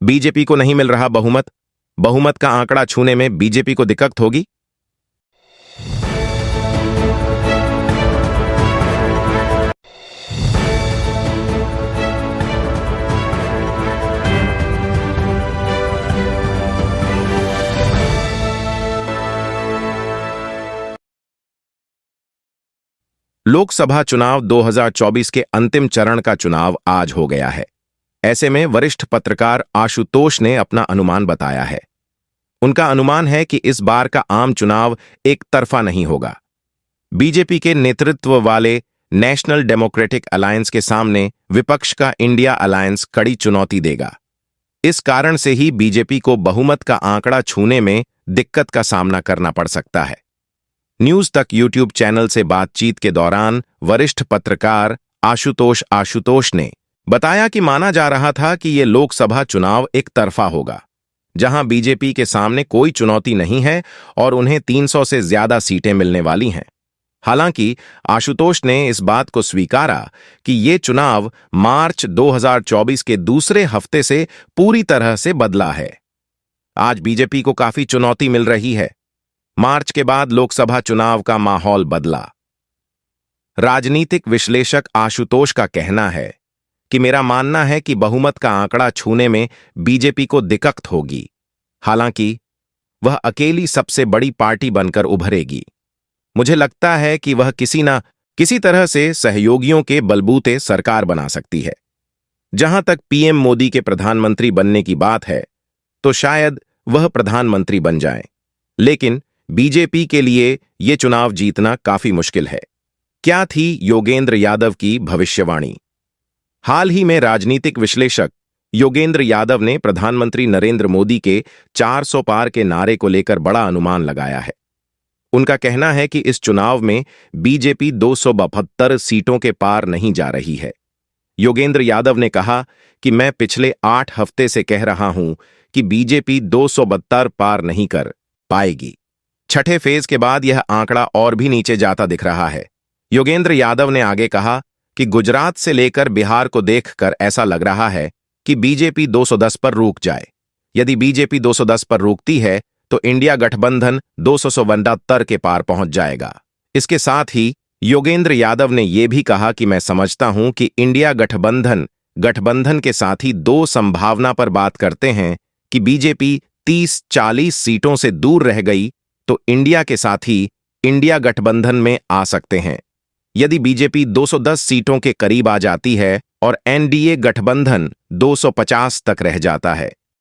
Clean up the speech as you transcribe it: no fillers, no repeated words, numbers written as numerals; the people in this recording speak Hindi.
बीजेपी को नहीं मिल रहा बहुमत। बहुमत का आंकड़ा छूने में बीजेपी को दिक्कत होगी। लोकसभा चुनाव 2024 के अंतिम चरण का चुनाव आज हो गया है। ऐसे में वरिष्ठ पत्रकार आशुतोष ने अपना अनुमान बताया है। उनका अनुमान है कि इस बार का आम चुनाव एक तरफा नहीं होगा। बीजेपी के नेतृत्व वाले नेशनल डेमोक्रेटिक अलायंस के सामने विपक्ष का इंडिया अलायंस कड़ी चुनौती देगा। इस कारण से ही बीजेपी को बहुमत का आंकड़ा छूने में दिक्कत का सामना करना पड़ सकता है। न्यूज तक यूट्यूब चैनल से बातचीत के दौरान वरिष्ठ पत्रकार आशुतोष ने बताया कि माना जा रहा था कि ये लोकसभा चुनाव एक तरफा होगा, जहां बीजेपी के सामने कोई चुनौती नहीं है और उन्हें 300 से ज्यादा सीटें मिलने वाली हैं। हालांकि आशुतोष ने इस बात को स्वीकारा कि ये चुनाव मार्च 2024 के दूसरे हफ्ते से पूरी तरह से बदला है। आज बीजेपी को काफी चुनौती मिल रही है। मार्च के बाद लोकसभा चुनाव का माहौल बदला। राजनीतिक विश्लेषक आशुतोष का कहना है कि मेरा मानना है कि बहुमत का आंकड़ा छूने में बीजेपी को दिक्कत होगी। हालांकि वह अकेली सबसे बड़ी पार्टी बनकर उभरेगी। मुझे लगता है कि वह किसी तरह से सहयोगियों के बलबूते सरकार बना सकती है। जहां तक पीएम मोदी के प्रधानमंत्री बनने की बात है, तो शायद वह प्रधानमंत्री बन जाएं। लेकिन बीजेपी के लिए यह चुनाव जीतना काफी मुश्किल है। क्या थी योगेंद्र यादव की भविष्यवाणी? हाल ही में राजनीतिक विश्लेषक योगेंद्र यादव ने प्रधानमंत्री नरेंद्र मोदी के 400 पार के नारे को लेकर बड़ा अनुमान लगाया है। उनका कहना है कि इस चुनाव में बीजेपी 272 सीटों के पार नहीं जा रही है। योगेंद्र यादव ने कहा कि मैं पिछले 8 हफ्ते से कह रहा हूं कि बीजेपी 272 पार नहीं कर पाएगी। छठे फेज के बाद यह आंकड़ा और भी नीचे जाता दिख रहा है। योगेंद्र यादव ने आगे कहा कि गुजरात से लेकर बिहार को देखकर ऐसा लग रहा है कि बीजेपी 210 पर रुक जाए। यदि बीजेपी 210 पर रुकती है तो इंडिया गठबंधन 272 के पार पहुंच जाएगा। इसके साथ ही योगेंद्र यादव ने यह भी कहा कि मैं समझता हूं कि इंडिया गठबंधन के साथ ही 2 संभावना पर बात करते हैं कि बीजेपी 30-40 सीटों से दूर रह गई तो इंडिया के साथ ही इंडिया गठबंधन में आ सकते हैं। यदि बीजेपी 210 सीटों के करीब आ जाती है और एनडीए गठबंधन 250 तक रह जाता है,